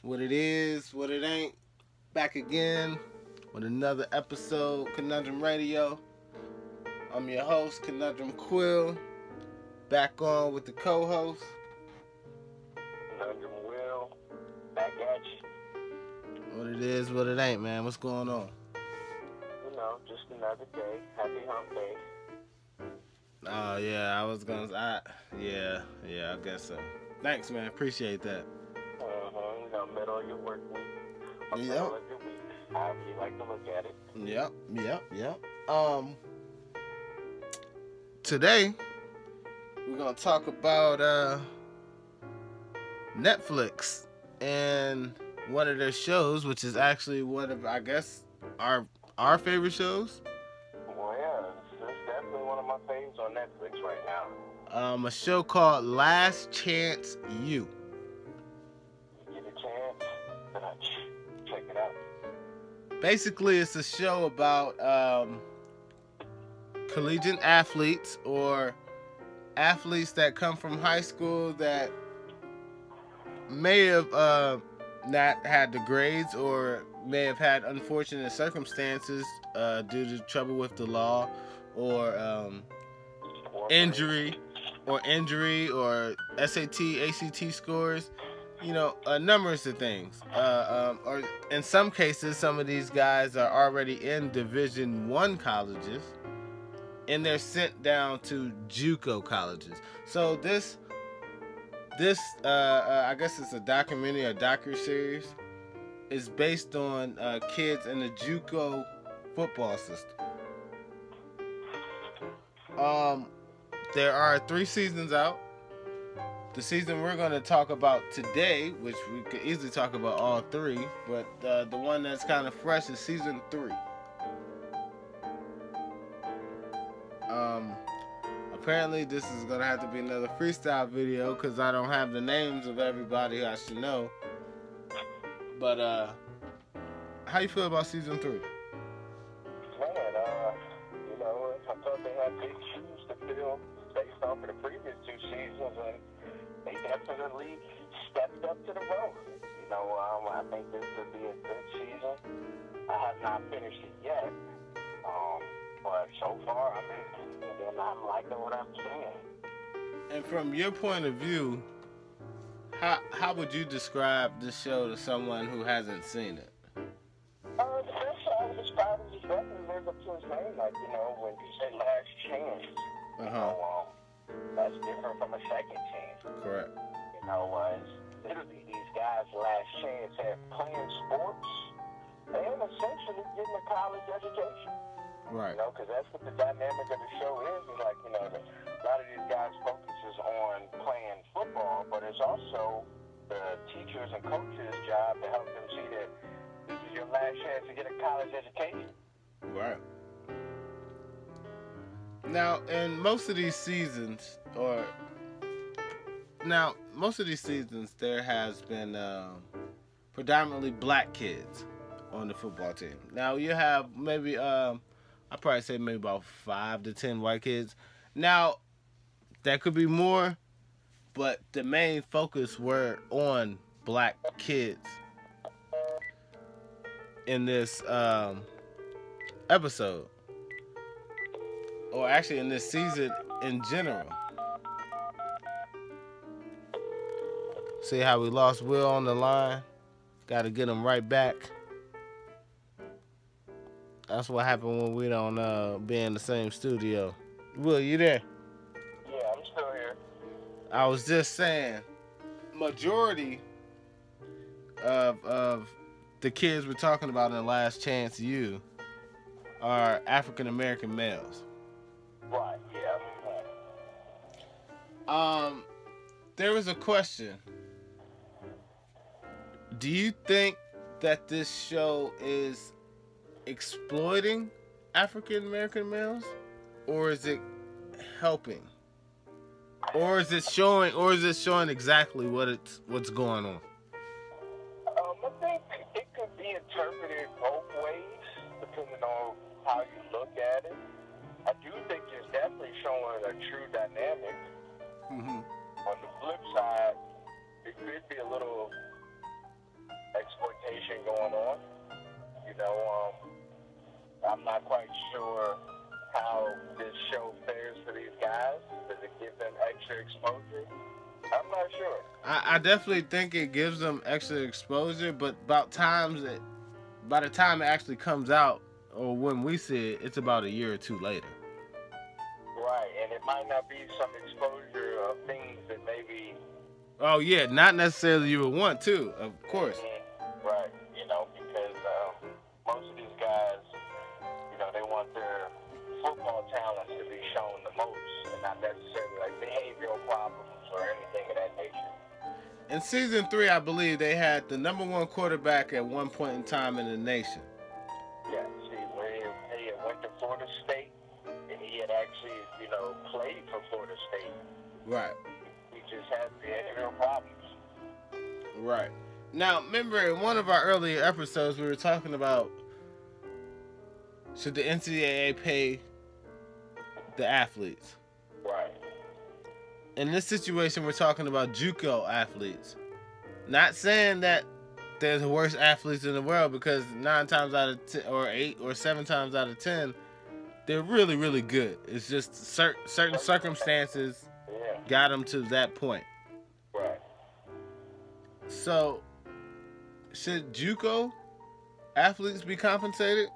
What it is, what it ain't. Back again with another episode, Conundrum Radio. I'm your host, Conundrum Quill. Back on with the co-host. Conundrum Will, back at you. What it is, what it ain't, man. What's going on? Just another day. Happy hump day. Oh yeah, I guess so. Thanks, man. Appreciate that. Middle of your work week. Yep. Middle of your week. However you like to look at it. Yep. Today we're gonna talk about Netflix and one of their shows, which is actually one of, I guess, our favorite shows. Well, yeah, it's definitely one of my favorites on Netflix right now. A show called Last Chance U. Get a chance, check it out. Basically, it's a show about collegiate athletes or athletes that come from high school that may have not had the grades or may have had unfortunate circumstances due to trouble with the law or injury or SAT, ACT scores, numerous of things. Or in some cases, some of these guys are already in Division I colleges, and they're sent down to JUCO colleges. So this I guess it's a documentary, a docu-series, is based on kids in the JUCO football system. There are 3 seasons out. The season we're going to talk about today, which we could easily talk about all 3, but the one that's kind of fresh is season 3. Apparently this is going to have to be another freestyle video because I don't have the names of everybody I should know. But how you feel about season 3? Man, I thought they had big shoes to fill based off of the previous 2 seasons, and they definitely stepped up to the role. I think this would be a good season. I have not finished it yet, but so far, I'm liking what I'm seeing. And from your point of view, how would you describe this show to someone who hasn't seen it? The best I would describe it is definitely live up to his name. When you say last chance, that's different from a second chance. Correct. It's literally these guys' last chance at playing sports and essentially getting a college education. Right. Because that's what the dynamic of the show is. A lot of these guys focuses on playing football, but it's also the teachers and coaches' job to help them see that this is your last chance to get a college education. Right. Now, in most of these seasons, there has been predominantly black kids on the football team. Now, you have maybe, I'd probably say maybe about 5 to 10 white kids. Now, that could be more, but the main focus were on black kids in this episode. Or actually in this season in general. See how we lost Will on the line? Got to get him right back. That's what happened when we don't be in the same studio. Will, you there? Yeah, I'm still here. I was just saying, majority of the kids we're talking about in Last Chance U are African American males. Right, yeah. There was a question. Do you think that this show is exploiting African American males, or is it helping, or is it showing exactly what's going on? I think it could be interpreted both ways depending on how you look at it. I do think it's definitely showing a true dynamic. Mm-hmm. On the flip side, it could be a little I'm not quite sure how this show fares for these guys. Does it give them extra exposure? I'm not sure. I definitely think it gives them extra exposure, but by the time it actually comes out, or when we see it, it's about a year or two later. Right, and it might not be some exposure of things that maybe. Oh yeah, not necessarily you would want to, of course. Right, because most of these guys, they want their football talents to be shown the most, and not necessarily like behavioral problems or anything of that nature. In season 3, I believe they had the number 1 quarterback at one point in time in the nation. Yeah, see, where he had went to Florida State, and he had actually, played for Florida State. Right. He just had behavioral problems. Right. Now, remember in one of our earlier episodes, we were talking about should the NCAA pay the athletes? Right. In this situation, we're talking about JUCO athletes. Not saying that they're the worst athletes in the world, because 9 times out of 10, or 8 or 7 times out of 10, they're really, really good. It's just certain circumstances got them to that point. Right. So, should JUCO athletes be compensated,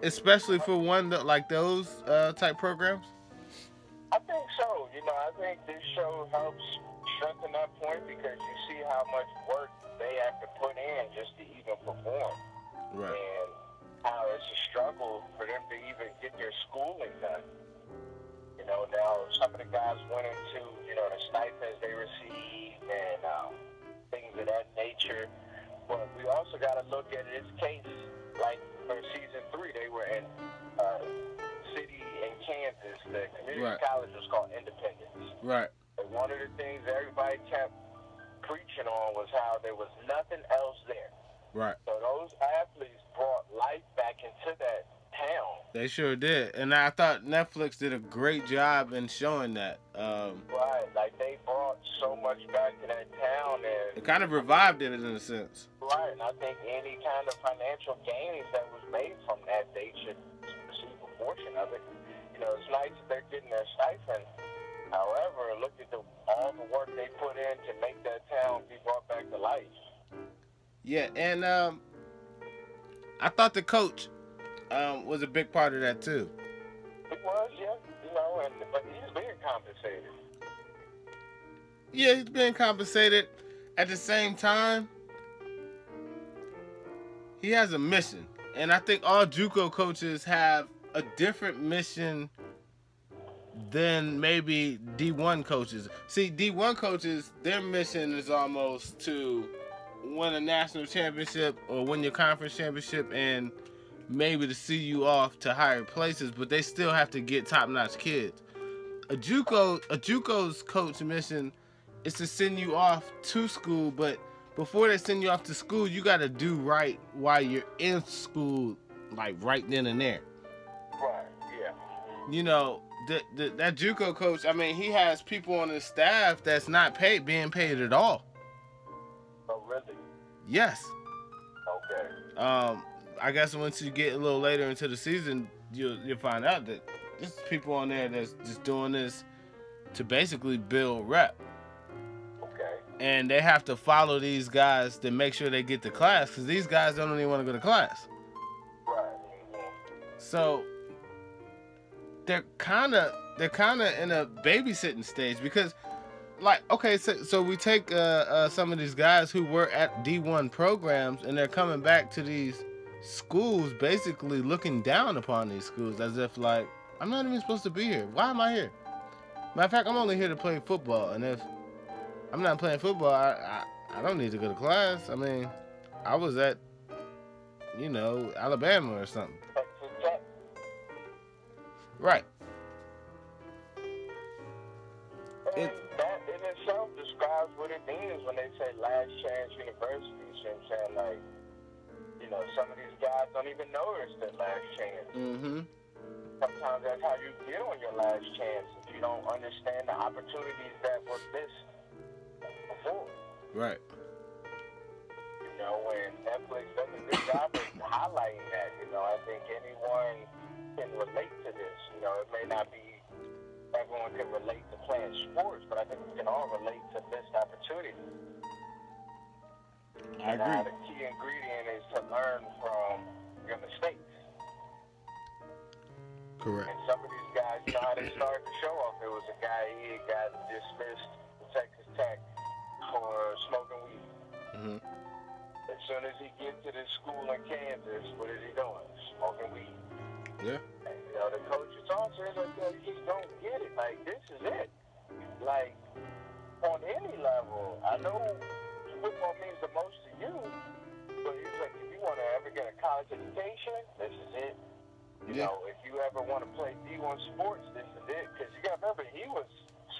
especially for one that like those type programs? I think so. I think this show helps strengthen that point, because you see how much work they have to put in just to even perform. Right. And how it's a struggle for them to even get their schooling done. Now some of the guys went into, the stipends they receive and things of that nature. But we also got to look at this case, like for season 3, they were in city in Kansas. The community college was called Independence. Right. And one of the things everybody kept preaching on was how there was nothing else there. Right. So those athletes brought life back into that town. They sure did. And I thought Netflix did a great job in showing that. Right. Like they brought so much back to that town. And it kind of revived it in a sense. Right. And I think any kind of financial gains that was made from that, they should receive a portion of it. It's nice that they're getting their stipend. However, look at all the work they put in to make that town be brought back to life. Yeah, and I thought the coach was a big part of that too. He was, yeah, but he's being compensated. Yeah, he's being compensated. At the same time, he has a mission, and I think all JUCO coaches have a different mission than maybe D1 coaches. See, D1 coaches, their mission is almost to win a national championship or win your conference championship and maybe to see you off to higher places, but they still have to get top-notch kids. A JUCO's coach mission is to send you off to school, but before they send you off to school, you got to do right while you're in school, like right then and there. Right, yeah. That JUCO coach, I mean, he has people on his staff that's not being paid at all. Oh, really? Yes. Okay. I guess once you get a little later into the season, you'll find out that there's people on there that's just doing this to basically build rep. Okay. And they have to follow these guys to make sure they get to class, because these guys don't even want to go to class. Right. So they're kind of in a babysitting stage, because, like, okay, so we take some of these guys who were at D1 programs, and they're coming back to these schools basically looking down upon these schools as if, like, I'm not even supposed to be here. Why am I here? Matter of fact, I'm only here to play football, and if I'm not playing football, I don't need to go to class. I mean, I was at, Alabama or something. Right. And that in itself describes what it means when they say last chance university. You know what I'm saying? Like, some of these guys don't even know it's their last chance. Mm-hmm. Sometimes that's how you get on your last chance, if you don't understand the opportunities that were missed before. Right. and Netflix does a good job of highlighting that. I think anyone can relate to this. It may not be everyone can relate to playing sports, but I think we can all relate to missed opportunity. I agree. The key ingredient is to learn from your mistakes. Correct. And some of these guys, how they started to show off. There was a guy, he got dismissed from Texas Tech for smoking weed. Mm-hmm. As soon as he gets to this school in Kansas, what is he doing? Smoking weed. Yeah. And, the coach is also like, you just don't get it. Like, this is it. Like, on any level, I know football means the most to you, but he's like, if you want to ever get a college education, this is it. If you ever want to play D1 sports, this is it. Because you got to remember, he was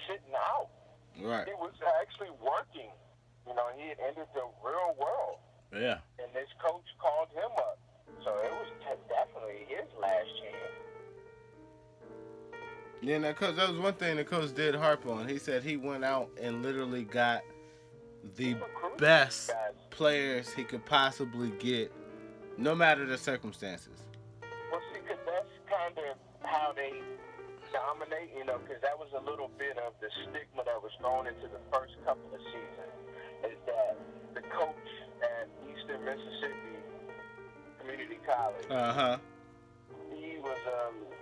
sitting out. Right. He was actually working. He had entered the real world. Yeah. And this coach called him up. So it was definitely his last chance. Yeah, now, Coach, that was one thing the coach did harp on. He said he went out and literally got the best players he could possibly get, no matter the circumstances. Well, see, because that's kind of how they dominate, because that was a little bit of the stigma that was thrown into the first couple of seasons, is that the coach at Eastern Mississippi Community College, he was,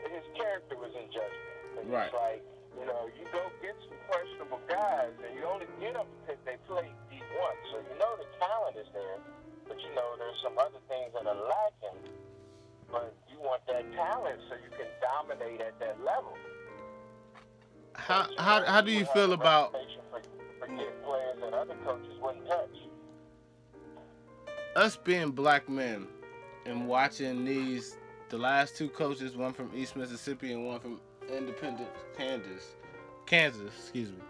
his character was in judgment. Right. It's like, you go get some questionable guys, and you only get them because they play D1. So the talent is there, but there's some other things that are lacking. But you want that talent so you can dominate at that level. How do you feel about for getting players that other coaches wouldn't touch? Us being black men and watching the last two coaches, one from East Mississippi and one from Independence, Kansas, excuse me.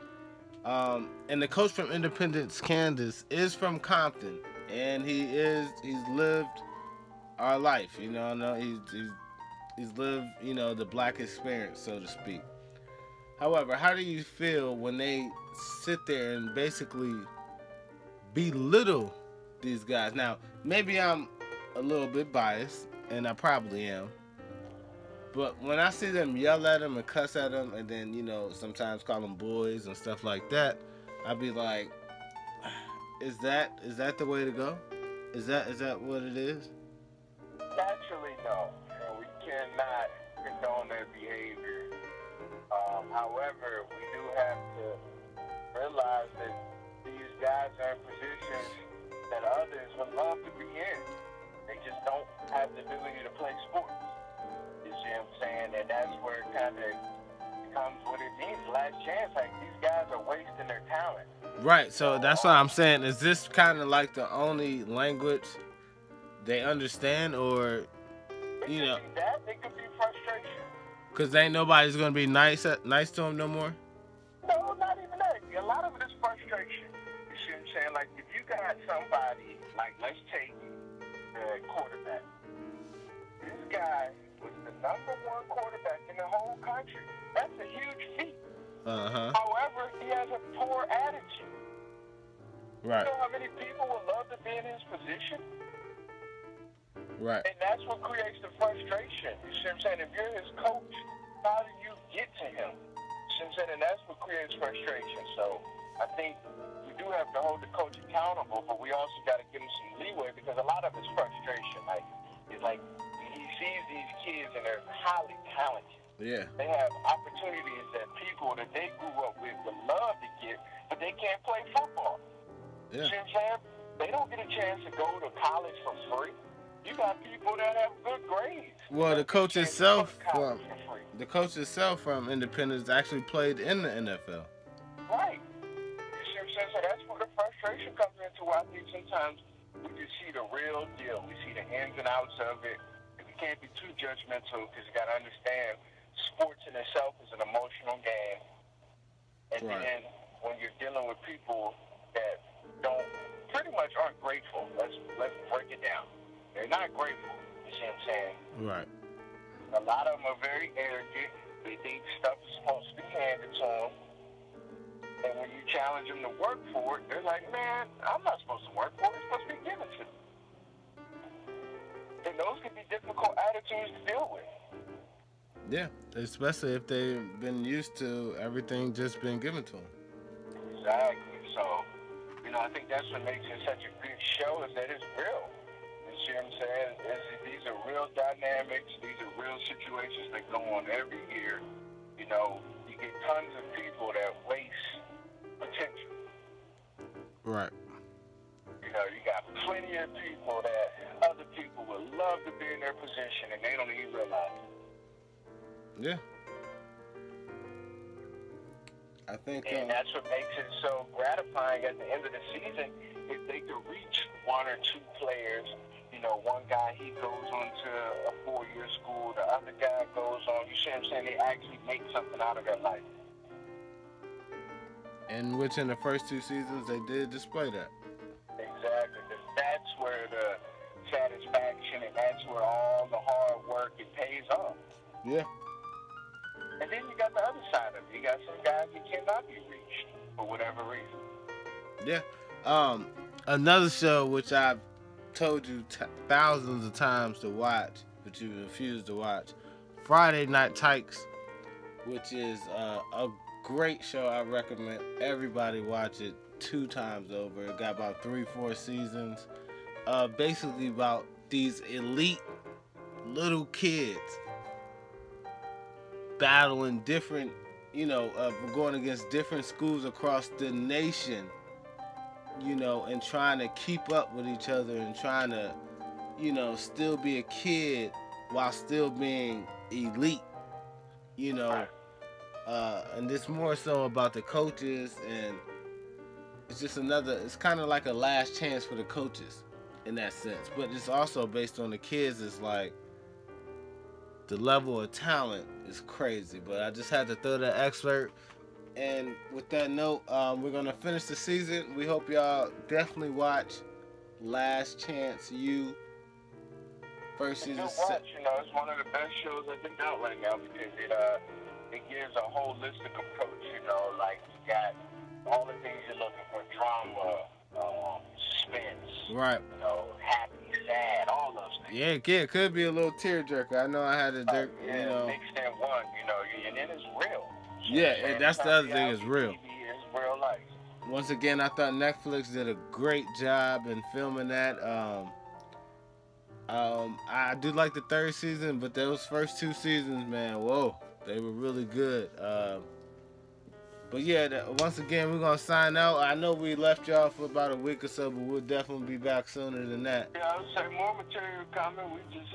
And the coach from Independence, Kansas, is from Compton, and he's lived our life. He's lived, the black experience, so to speak. However, how do you feel when they sit there and basically belittle these guys? Now, maybe I'm a little bit biased, and I probably am. But when I see them yell at them and cuss at them, and then, sometimes call them boys and stuff like that, I'd be like, is that the way to go? Is that what it is? Naturally, no. And we cannot condone their behavior. However, we do have to realize that these guys are in positions that others would love to be in. They just don't have the ability to play sports. You see what I'm saying? And that's where it kind of becomes what it means, last chance. Like, these guys are wasting their talent. Right, so that's what I'm saying. Is this kind of like the only language they understand, or, It could be that. It could be frustration. Because ain't nobody's going to be nice to them no more? No, not even that. A lot of it is frustration. You see what I'm saying? Like, if you got somebody, like, let's take the quarterback. This guy was the #1 quarterback in the whole country. That's a huge feat. However, he has a poor attitude. Right. You know how many people would love to be in his position? Right. And that's what creates the frustration. You see what I'm saying? If you're his coach, how do you get to him? You see what I'm saying? And that's what creates frustration. So I think we do have to hold the coach accountable, but we also got to give him some leeway, because a lot of it's frustration. It's like he sees these kids and they're highly talented. Yeah. They have opportunities that people that they grew up with would love to get, but they can't play football. Yeah. You see what I'm saying? They don't get a chance to go to college for free. You got people that have good grades. Well, the coach itself from Independence actually played in the NFL. Right. You see what I'm saying? So that's where the frustration comes into. I think sometimes we just see the real deal. We see the ins and outs of it. And we can't be too judgmental, because you got to understand sports in itself is an emotional game. And then when you're dealing with people that pretty much aren't grateful, let's break it down. They're not grateful, you see what I'm saying? Right. A lot of them are very arrogant. They think stuff is supposed to be handed to them. And when you challenge them to work for it, they're like, man, I'm not supposed to work for it. It's supposed to be given to me. Yeah, especially if they've been used to everything just being given to them. Exactly. So, I think that's what makes it such a good show is that it's real. You see what I'm saying? These are real dynamics. These are real situations that go on every year. You get tons of people that waste potential. Right. You got plenty of people that other people would love to be in their position and they don't even realize it. Yeah. I think. And that's what makes it so gratifying at the end of the season if they could reach one or two players. One guy, he goes on to a 4-year school. The other guy goes on. You see what I'm saying? They actually make something out of their life. In which in the first 2 seasons they did display that. Exactly. Because that's where the satisfaction and that's where all the hard work, it pays off. Yeah. And then you got the other side of it. You got some guys that cannot be reached for whatever reason. Yeah. Another show which I've told you thousands of times to watch, but you refuse to watch, Friday Night Tykes, which is a great show. I recommend everybody watch it 2 times over. It got about 3-4 seasons. Basically about these elite little kids battling different, going against different schools across the nation, and trying to keep up with each other and trying to, still be a kid while still being elite, and it's more so about the coaches, and it's kind of like a last chance for the coaches in that sense, but it's also based on the kids. It's like the level of talent is crazy, but I just had to throw that excerpt. And with that note, we're gonna finish the season. We hope y'all definitely watch Last Chance U. First season. Watch, it's one of the best shows I think out right now because it gives a holistic approach. Like you got all the things you're looking for: drama, suspense, right? Happy, sad, all those things. Yeah, it could be a little tearjerker. I know I had a jerk. Mixed in one. And then it's real. Yeah, and that's the other thing, is real. TV is real life. Once again, I thought Netflix did a great job in filming that. I do like the 3rd season, but those first 2 seasons, man, whoa, they were really good. But yeah, once again, we're gonna sign out. I know we left y'all for about a week or so, but we'll definitely be back sooner than that. Yeah, I would say more material coming. We just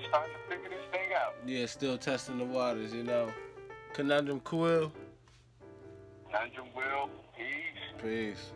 starting to figure this thing out. Yeah, still testing the waters, Conundrum Quill. Conundrum Will. Peace. Peace.